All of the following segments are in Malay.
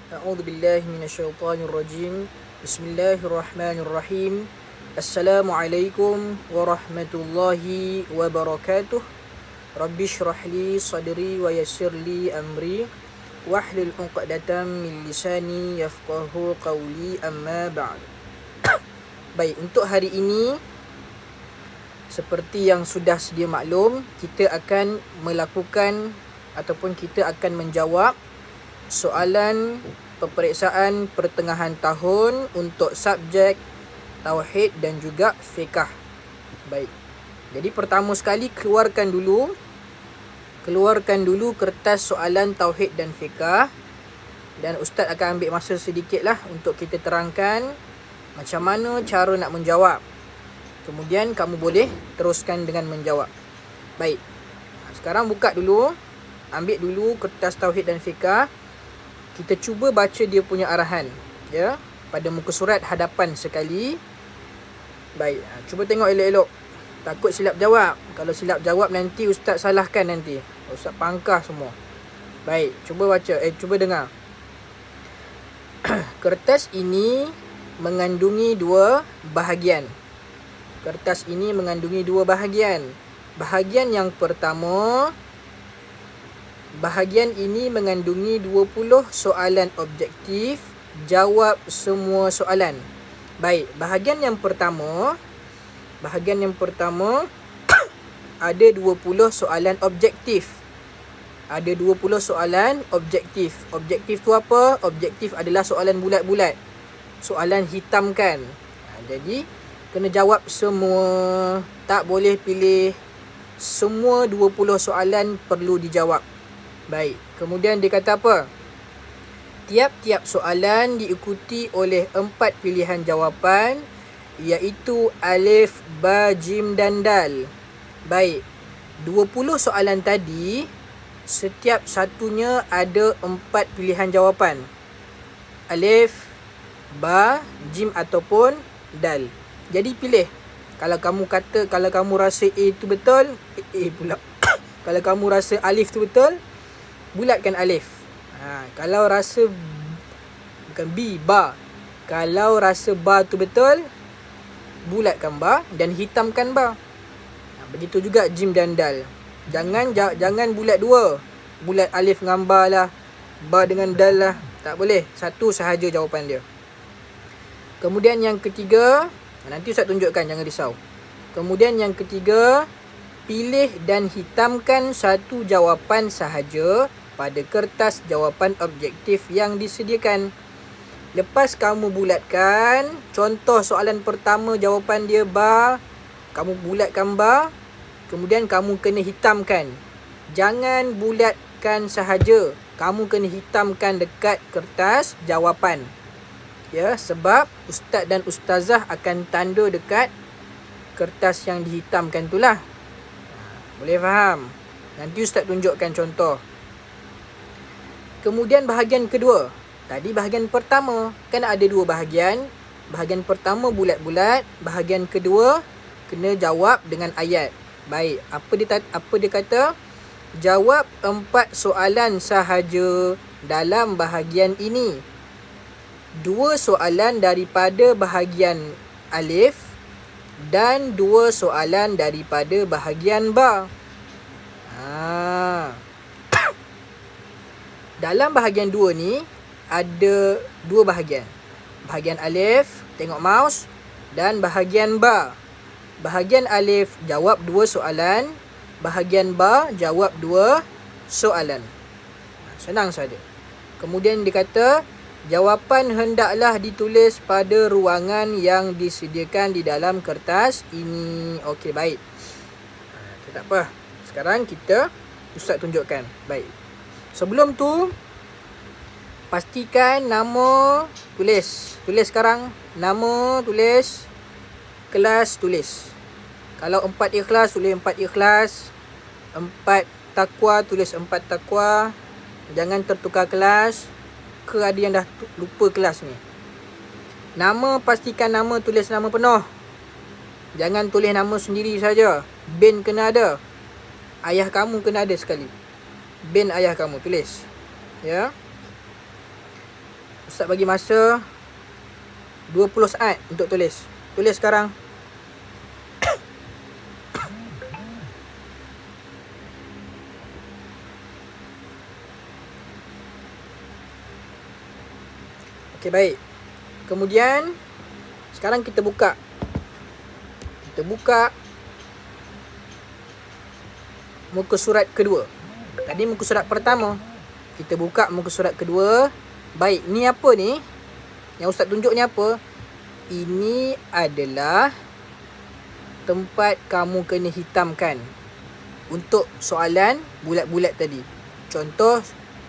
أعوذ بالله من الشيطان الرجيم. بسم الله الرحمن الرحيم. السلام عليكم ورحمة الله وبركاته. رب اشرح لي صدري ويسر لي أمري واحلل عقدة من لساني يفقهوا قولي أما بعد. Baik, untuk hari ini seperti yang sudah sedia maklum, kita akan melakukan ataupun kita akan menjawab soalan peperiksaan pertengahan tahun untuk subjek tauhid dan juga fiqh. Baik. Jadi pertama sekali keluarkan dulu kertas soalan tauhid dan fiqh, dan ustaz akan ambil masa sedikitlah untuk kita terangkan macam mana cara nak menjawab. Kemudian kamu boleh teruskan dengan menjawab. Baik. Sekarang buka dulu, ambil dulu kertas tauhid dan fiqh. Kita cuba baca dia punya arahan, ya, pada muka surat hadapan sekali. Baik, cuba tengok elok-elok. Takut silap jawab. Kalau silap jawab nanti ustaz salahkan nanti. Ustaz pangkah semua. Baik, cuba baca, cuba dengar. Kertas ini mengandungi dua bahagian. Kertas ini mengandungi dua bahagian. Bahagian ini mengandungi 20 soalan objektif. Jawab semua soalan. Baik, bahagian yang pertama ada 20 soalan objektif. Ada 20 soalan objektif. Objektif tu apa? Objektif adalah soalan bulat-bulat. Soalan hitamkan. Jadi kena jawab semua. Tak boleh pilih. Semua 20 soalan perlu dijawab. Baik, kemudian dia kata apa? Tiap-tiap soalan diikuti oleh 4 pilihan jawapan, iaitu alif, ba, jim dan dal. Baik, 20 soalan tadi, setiap satunya ada 4 pilihan jawapan. Alif, ba, jim ataupun dal. Jadi pilih. Kalau kamu rasa A tu betul, A pula. Kalau kamu rasa alif tu betul, bulatkan alif. Kalau rasa bukan B, ba. Kalau rasa ba tu betul, bulatkan ba dan hitamkan ba. Begitu juga jim dan dal. Jangan bulat dua. Bulat alif dengan ba lah, ba dengan dal lah. Tak boleh. Satu sahaja jawapan dia. Kemudian yang ketiga, nanti Ustaz tunjukkan, jangan risau. Kemudian yang ketiga, pilih dan hitamkan satu jawapan sahaja pada kertas jawapan objektif yang disediakan. Lepas kamu bulatkan, contoh soalan pertama jawapan dia ba, kamu bulatkan ba, kemudian kamu kena hitamkan. Jangan bulatkan sahaja, kamu kena hitamkan dekat kertas jawapan. Ya, sebab ustaz dan ustazah akan tanda dekat kertas yang dihitamkan itulah. Boleh faham? Nanti ustaz tunjukkan contoh. Kemudian bahagian kedua. Tadi bahagian pertama, kan ada dua bahagian. Bahagian pertama bulat-bulat, bahagian kedua kena jawab dengan ayat. Baik, apa dia kata? Jawab 4 soalan sahaja dalam bahagian ini. 2 soalan daripada bahagian alif dan 2 soalan daripada bahagian ba. Dalam bahagian 2 ni ada 2 bahagian. Bahagian alif, tengok mouse, dan bahagian ba. Bahagian alif jawab 2 soalan, bahagian ba jawab 2 soalan. Senang saja. Kemudian dia kata, jawapan hendaklah ditulis pada ruangan yang disediakan di dalam kertas ini. Okey, baik. Tak apa. Sekarang ustaz tunjukkan. Baik. Sebelum tu, pastikan nama tulis. Tulis sekarang. Nama tulis. Kelas tulis. Kalau 4 ikhlas, tulis 4 ikhlas. 4 takwa, tulis 4 takwa. Jangan tertukar kelas. Ada yang dah lupa kelas ni. Nama, pastikan nama tulis nama penuh. Jangan tulis nama sendiri saja. Bin kena ada. Ayah kamu kena ada sekali. Bin ayah kamu tulis. Ya. Ustaz bagi masa 20 saat untuk tulis. Tulis sekarang. Okey, baik. Kemudian sekarang kita buka. Kita buka muka surat kedua. Tadi muka surat pertama. Kita buka muka surat kedua. Baik, ni apa ni? Yang Ustaz tunjuk ni apa? Ini adalah tempat kamu kena hitamkan untuk soalan bulat-bulat tadi. Contoh,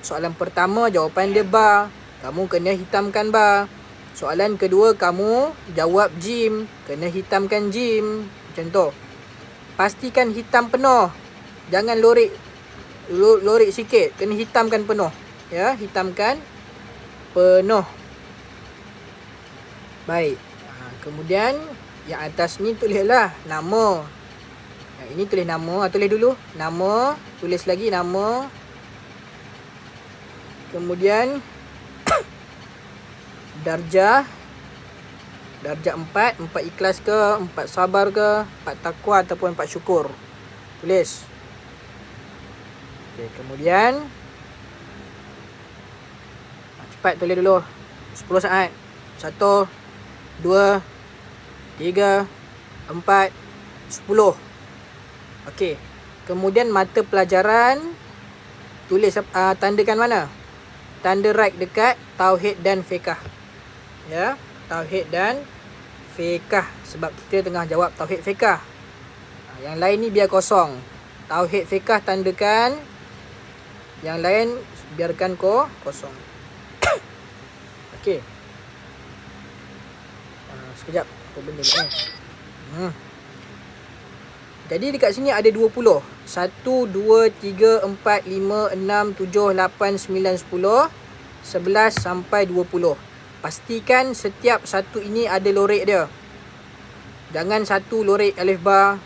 soalan pertama jawapan dia bar. Kamu kena hitamkan bar. Soalan kedua kamu jawab jim. Kena hitamkan jim. Contoh. Pastikan hitam penuh. Jangan lorik sikit. Kena hitamkan penuh. Ya, hitamkan penuh. Baik. Kemudian yang atas ni tulislah nama. Yang ini tulis nama. Tulis dulu nama. Tulis lagi nama. Kemudian darjah 4 ikhlas ke, 4 sabar ke, 4 takwa ataupun 4 syukur. Tulis. Okey, kemudian cepat tulis dulu. 10 saat. 1 2 3 4 10. Okey. Kemudian mata pelajaran tulis tandakan mana? Tanda right dekat tauhid dan fiqh. Ya, tauhid dan fiqh sebab kita tengah jawab tauhid fiqh. Yang lain ni biar kosong. Tauhid fiqh tandakan. Yang lain biarkan kosong. Okey. Sekejap, apa benda ni? Jadi dekat sini ada 20. 1 2 3 4 5 6 7 8 9 10 11 sampai 20. Pastikan setiap satu ini ada lorek dia. Jangan satu lorek alif ba,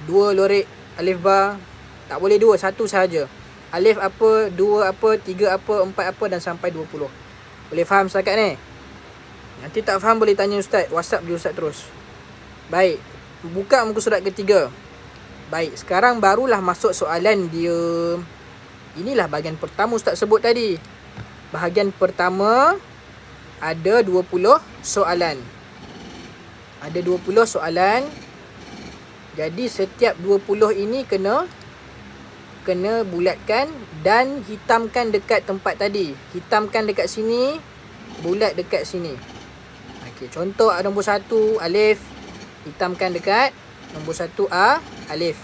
dua lorek alif ba. Tak boleh dua, satu sahaja. Alif apa, dua apa, tiga apa, empat apa dan sampai 20. Boleh faham setakat ni? Nanti tak faham boleh tanya Ustaz. WhatsApp je Ustaz terus. Baik. Buka muka surat ketiga. Baik. Sekarang barulah masuk soalan dia. Inilah bahagian pertama Ustaz sebut tadi. Bahagian pertama ada 20 soalan. Ada 20 soalan. Jadi setiap 20 ini kena bulatkan dan hitamkan dekat tempat tadi. Hitamkan dekat sini, bulat dekat sini. Okey, contoh nombor 1 alif, hitamkan dekat nombor 1 alif.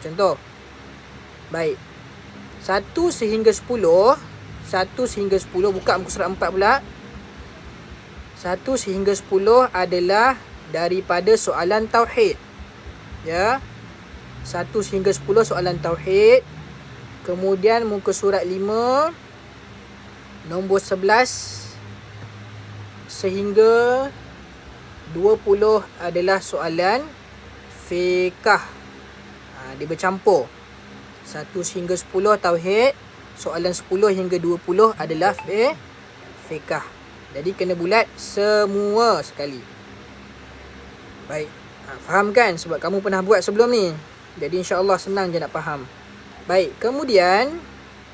Contoh. Baik. 1 sehingga 10, 1 sehingga 10 buka muka surat 4 pula. 1 sehingga 10 adalah daripada soalan tauhid. Ya. 1 sehingga 10 soalan tauhid. Kemudian muka surat 5 nombor 11 sehingga 20 adalah soalan fiqh. Dia bercampur. 1 sehingga 10 tauhid, soalan 10 hingga 20 adalah fiqh. Jadi kena bulat semua sekali. Baik. Faham kan? Sebab kamu pernah buat sebelum ni. Jadi insya-Allah senang je nak faham. Baik. Kemudian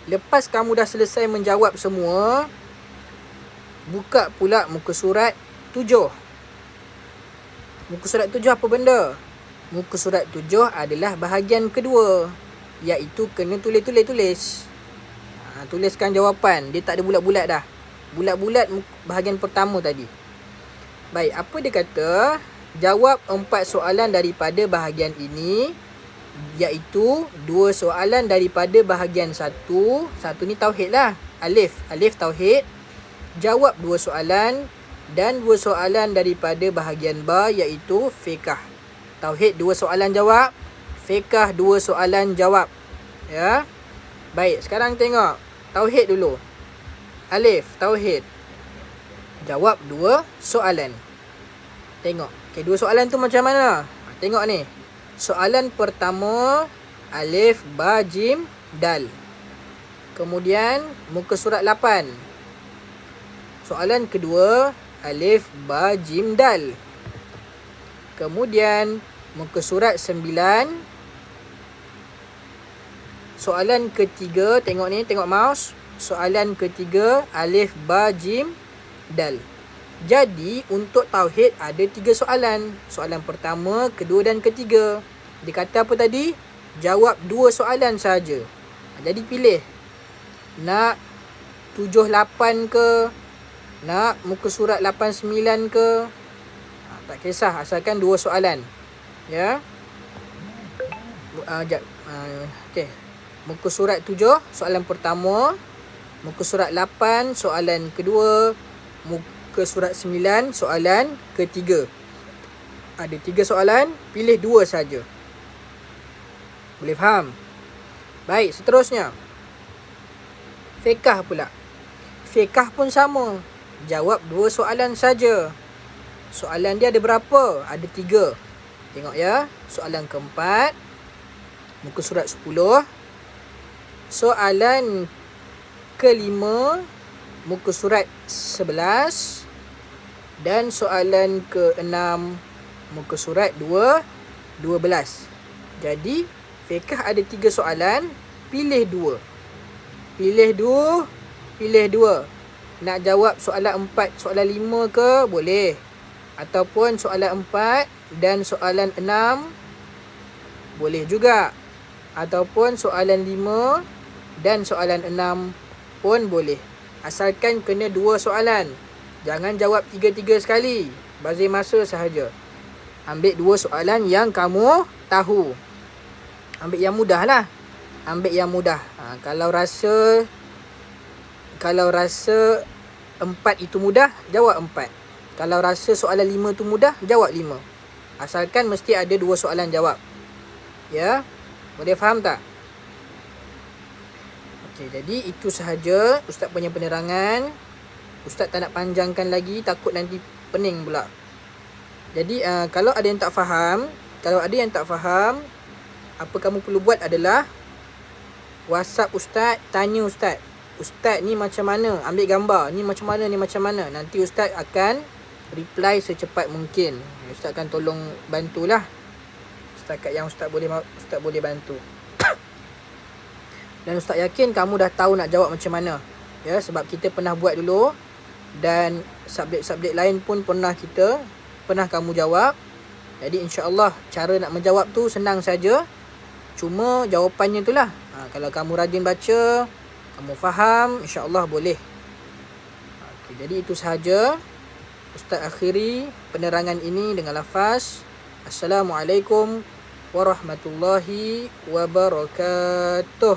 lepas kamu dah selesai menjawab semua, buka pula muka surat 7. Muka surat 7 apa benda? Muka surat 7 adalah bahagian kedua, iaitu kena tulis. Tuliskan jawapan. Dia tak ada bulat-bulat dah. Bulat-bulat bahagian pertama tadi. Baik, apa dia kata? Jawab 4 soalan daripada bahagian ini, iaitu 2 soalan daripada bahagian 1. Satu ni tauhid lah. Alif tauhid. Jawab 2 soalan dan 2 soalan daripada bahagian ba, iaitu fiqh. Tauhid 2 soalan jawab, fiqh 2 soalan jawab. Ya. Baik, sekarang tengok tauhid dulu. Alif tauhid. Jawab 2 soalan. Tengok. Okey, 2 soalan tu macam mana? Tengok ni. Soalan pertama alif ba jim dal. Kemudian muka surat 8. Soalan kedua, alif, ba, jim, dal. Kemudian muka surat 9. Soalan ketiga, tengok ni, tengok mouse. Soalan ketiga, alif, ba, jim, dal. Jadi untuk tauhid ada 3 soalan. Soalan pertama, kedua dan ketiga. Dia kata apa tadi? Jawab 2 soalan saja. Jadi pilih. Nak 7-8 ke? Nak muka surat 8-9 ke? Tak kisah, asalkan 2 soalan. Ya. Okey. Muka surat 7, soalan pertama. Muka surat 8, soalan kedua. Muka surat 9, soalan ketiga. Ada 3 soalan, pilih 2 saja. Boleh faham? Baik, seterusnya. Fiqh pula. Fiqh pun sama. Jawab 2 soalan saja. Soalan dia ada berapa? Ada 3. Tengok ya. Soalan keempat. Muka surat 10. Soalan kelima. Muka surat 11. Dan soalan ke-6. Muka surat 12. Jadi, fiqh ada 3 soalan. Pilih 2. Pilih 2. Nak jawab soalan 4, soalan 5 ke? Boleh. Ataupun soalan 4 dan soalan 6. Boleh juga. Ataupun soalan 5 dan soalan 6 pun boleh. Asalkan kena 2 soalan. Jangan jawab 3-3 sekali. Bazir masa sahaja. Ambil 2 soalan yang kamu tahu. Ambil yang mudah lah. Ambil yang mudah. Kalau rasa 4 itu mudah, jawab 4. Kalau rasa soalan 5 tu mudah, jawab 5. Asalkan mesti ada 2 soalan jawab. Ya? Boleh faham tak? Okey, jadi itu sahaja Ustaz punya penerangan. Ustaz tak nak panjangkan lagi, takut nanti pening pula. Jadi kalau ada yang tak faham, apa kamu perlu buat adalah WhatsApp Ustaz, tanya Ustaz. Ustaz ni macam mana? Ambil gambar. Ni macam mana? Nanti Ustaz akan reply secepat mungkin. Ustaz akan tolong bantulah. Setakat yang Ustaz boleh bantu. Dan Ustaz yakin kamu dah tahu nak jawab macam mana. Ya, sebab kita pernah buat dulu. Dan subjek-subjek lain pun pernah kamu jawab. Jadi insya-Allah cara nak menjawab tu senang saja. Cuma jawapannya itulah. Kalau kamu rajin baca, kamu faham, insya-Allah boleh. Okey, jadi itu sahaja. Ustaz akhiri penerangan ini dengan lafaz Assalamualaikum warahmatullahi wabarakatuh.